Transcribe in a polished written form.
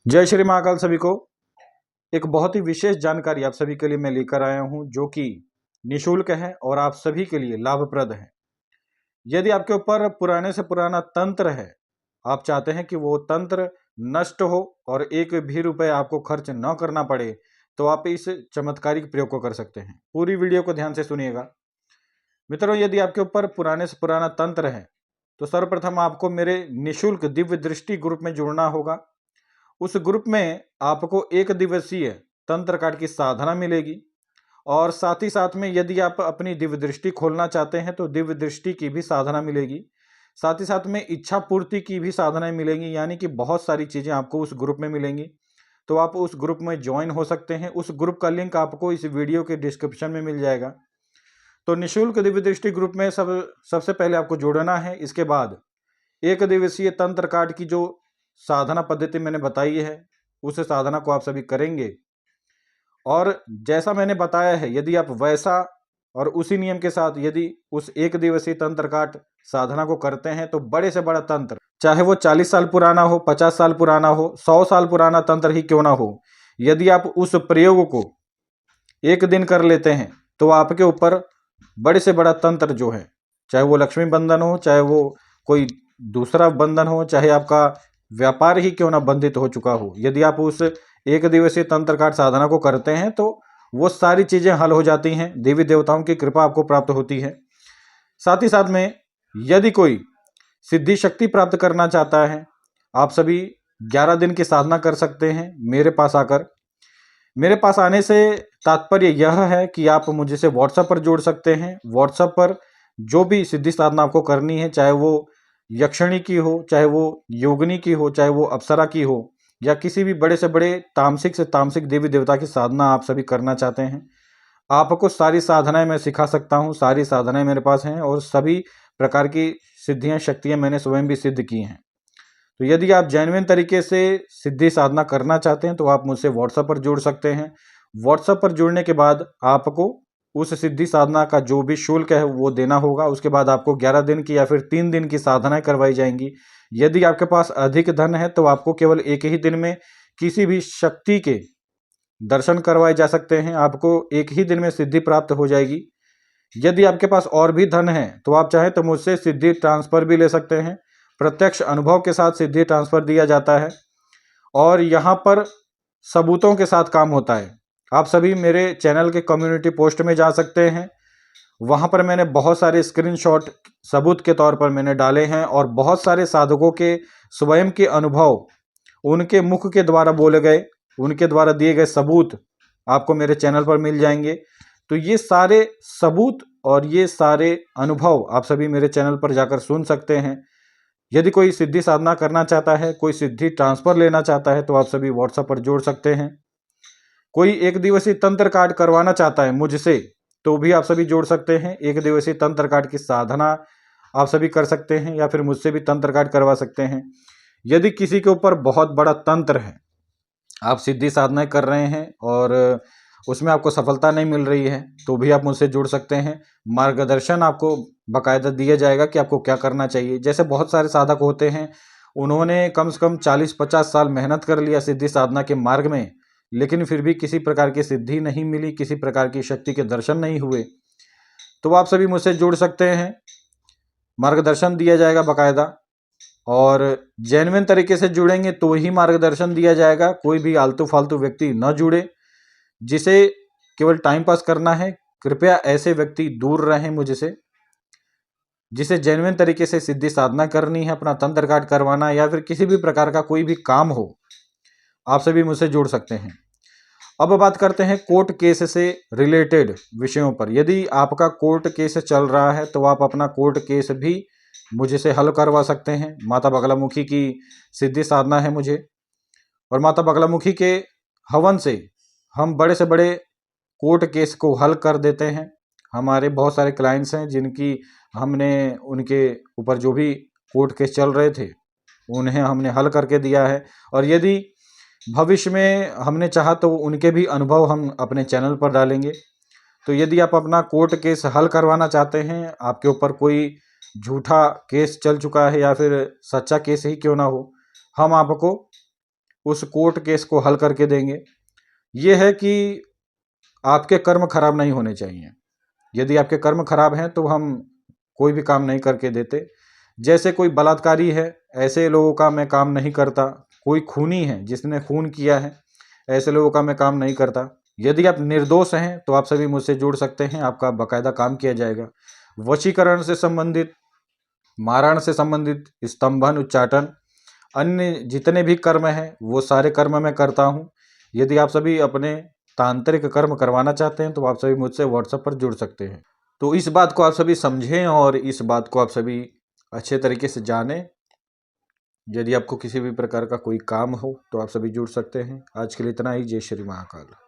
जय श्री महाकाल सभी को। एक बहुत ही विशेष जानकारी आप सभी के लिए मैं लेकर आया हूं जो कि निशुल्क है और आप सभी के लिए लाभप्रद है। यदि आपके ऊपर पुराने से पुराना तंत्र है, आप चाहते हैं कि वो तंत्र नष्ट हो और एक भी रुपए आपको खर्च न करना पड़े, तो आप इस चमत्कारिक प्रयोग को कर सकते हैं। पूरी वीडियो को ध्यान से सुनिएगा। मित्रों, यदि आपके ऊपर पुराने से पुराना तंत्र है तो सर्वप्रथम आपको मेरे निशुल्क दिव्य दृष्टि ग्रुप में जुड़ना होगा। उस ग्रुप में आपको एक दिवसीय तंत्र काट की साधना मिलेगी और साथ ही साथ में यदि आप अपनी दिव्य दृष्टि खोलना चाहते हैं तो दिव्य दृष्टि की भी साधना मिलेगी। साथ ही साथ में इच्छा पूर्ति की भी साधनाएं मिलेंगी, यानी कि बहुत सारी चीज़ें आपको उस ग्रुप में मिलेंगी। तो आप उस ग्रुप में ज्वाइन हो सकते हैं। उस ग्रुप का लिंक आपको इस वीडियो के डिस्क्रिप्शन में मिल जाएगा। तो निशुल्क दिव्य दृष्टि ग्रुप में सबसे पहले आपको जुड़ना है। इसके बाद एक दिवसीय तंत्र काट की जो साधना पद्धति मैंने बताई है, उस साधना को आप सभी करेंगे और जैसा मैंने बताया है यदि आप वैसा और उसी नियम के साथ यदि उस एक दिवसीय तंत्र काट साधना को करते हैं तो बड़े से बड़ा तंत्र, चाहे वो 40 साल पुराना हो, 50 साल पुराना हो, 100 साल पुराना तंत्र ही क्यों ना हो, यदि आप उस प्रयोग को एक दिन कर लेते हैं तो आपके ऊपर बड़े से बड़ा तंत्र जो है, चाहे वो लक्ष्मी बंधन हो, चाहे वो कोई दूसरा बंधन हो, चाहे आपका व्यापार ही क्यों ना बंधित हो चुका हो, यदि आप उस एक दिवसीय तंत्र काट साधना को करते हैं तो वो सारी चीजें हल हो जाती हैं। देवी देवताओं की कृपा आपको प्राप्त होती है। साथ ही साथ में यदि कोई सिद्धि शक्ति प्राप्त करना चाहता है, आप सभी 11 दिन की साधना कर सकते हैं मेरे पास आकर। मेरे पास आने से तात्पर्य यह है कि आप मुझसे व्हाट्सएप पर जुड़ सकते हैं। व्हाट्सएप पर जो भी सिद्धि साधना आपको करनी है, चाहे वो यक्षिणी की हो, चाहे वो योगिनी की हो, चाहे वो अप्सरा की हो, या किसी भी बड़े से बड़े तामसिक से तामसिक देवी देवता की साधना आप सभी करना चाहते हैं, आपको सारी साधनाएं मैं सिखा सकता हूं। सारी साधनाएं मेरे पास हैं और सभी प्रकार की सिद्धियां शक्तियां मैंने स्वयं भी सिद्ध की हैं। तो यदि आप जेन्युइन तरीके से सिद्धि साधना करना चाहते हैं तो आप मुझसे व्हाट्सएप पर जुड़ सकते हैं। व्हाट्सएप पर जुड़ने के बाद आपको उस सिद्धि साधना का जो भी शुल्क है वो देना होगा। उसके बाद आपको 11 दिन की या फिर 3 दिन की साधनाएं करवाई जाएंगी। यदि आपके पास अधिक धन है तो आपको केवल एक ही दिन में किसी भी शक्ति के दर्शन करवाए जा सकते हैं। आपको एक ही दिन में सिद्धि प्राप्त हो जाएगी। यदि आपके पास और भी धन है तो आप चाहें तो मुझसे सिद्धि ट्रांसफर भी ले सकते हैं। प्रत्यक्ष अनुभव के साथ सिद्धि ट्रांसफर दिया जाता है और यहाँ पर सबूतों के साथ काम होता है। आप सभी मेरे चैनल के कम्युनिटी पोस्ट में जा सकते हैं। वहाँ पर मैंने बहुत सारे स्क्रीनशॉट सबूत के तौर पर मैंने डाले हैं और बहुत सारे साधकों के स्वयं के अनुभव, उनके मुख के द्वारा बोले गए, उनके द्वारा दिए गए सबूत आपको मेरे चैनल पर मिल जाएंगे। तो ये सारे सबूत और ये सारे अनुभव आप सभी मेरे चैनल पर जाकर सुन सकते हैं। यदि कोई सिद्धि साधना करना चाहता है, कोई सिद्धि ट्रांसफर लेना चाहता है तो आप सभी व्हाट्सएप पर जुड़ सकते हैं। कोई एक दिवसीय तंत्र काट करवाना चाहता है मुझसे तो भी आप सभी जुड़ सकते हैं। एक दिवसीय तंत्र काट की साधना आप सभी कर सकते हैं या फिर मुझसे भी तंत्र काट करवा सकते हैं। यदि किसी के ऊपर बहुत बड़ा तंत्र है, आप सिद्धि साधनाएं कर रहे हैं और उसमें आपको सफलता नहीं मिल रही है तो भी आप मुझसे जुड़ सकते हैं। मार्गदर्शन आपको बाकायदा दिया जाएगा कि आपको क्या करना चाहिए। जैसे बहुत सारे साधक होते हैं, उन्होंने कम से कम 40-50 साल मेहनत कर लिया सिद्धि साधना के मार्ग में, लेकिन फिर भी किसी प्रकार की सिद्धि नहीं मिली, किसी प्रकार की शक्ति के दर्शन नहीं हुए। तो आप सभी मुझसे जुड़ सकते हैं। मार्गदर्शन दिया जाएगा बाकायदा और जेन्युइन तरीके से जुड़ेंगे तो ही मार्गदर्शन दिया जाएगा। कोई भी आलतू फालतू व्यक्ति न जुड़े जिसे केवल टाइम पास करना है। कृपया ऐसे व्यक्ति दूर रहें मुझसे। जिसे जेन्युइन तरीके से सिद्धि साधना करनी है, अपना तंत्र काट करवाना या फिर किसी भी प्रकार का कोई भी काम हो, आप सभी मुझसे जुड़ सकते हैं। अब बात करते हैं कोर्ट केस से रिलेटेड विषयों पर। यदि आपका कोर्ट केस चल रहा है तो आप अपना कोर्ट केस भी मुझसे हल करवा सकते हैं। माता बगलामुखी की सिद्धि साधना है मुझे और माता बगलामुखी के हवन से हम बड़े से बड़े कोर्ट केस को हल कर देते हैं। हमारे बहुत सारे क्लाइंट्स हैं जिनकी हमने उनके ऊपर जो भी कोर्ट केस चल रहे थे उन्हें हमने हल करके दिया है और यदि भविष्य में हमने चाहा तो उनके भी अनुभव हम अपने चैनल पर डालेंगे। तो यदि आप अपना कोर्ट केस हल करवाना चाहते हैं, आपके ऊपर कोई झूठा केस चल चुका है या फिर सच्चा केस ही क्यों ना हो, हम आपको उस कोर्ट केस को हल करके देंगे। ये है कि आपके कर्म खराब नहीं होने चाहिए। यदि आपके कर्म खराब हैं तो हम कोई भी काम नहीं करके देते। जैसे कोई बलात्कारी है, ऐसे लोगों का मैं काम नहीं करता। कोई खूनी है जिसने खून किया है, ऐसे लोगों का मैं काम नहीं करता। यदि आप निर्दोष हैं तो आप सभी मुझसे जुड़ सकते हैं, आपका बाकायदा काम किया जाएगा। वशीकरण से संबंधित, मारण से संबंधित, स्तंभन, उच्चाटन, अन्य जितने भी कर्म हैं वो सारे कर्म मैं करता हूँ। यदि आप सभी अपने तांत्रिक कर्म करवाना चाहते हैं तो आप सभी मुझसे व्हाट्सएप पर जुड़ सकते हैं। तो इस बात को आप सभी समझें और इस बात को आप सभी अच्छे तरीके से जानें। यदि आपको किसी भी प्रकार का कोई काम हो तो आप सभी जुड़ सकते हैं। आज के लिए इतना ही। जय श्री महाकाल।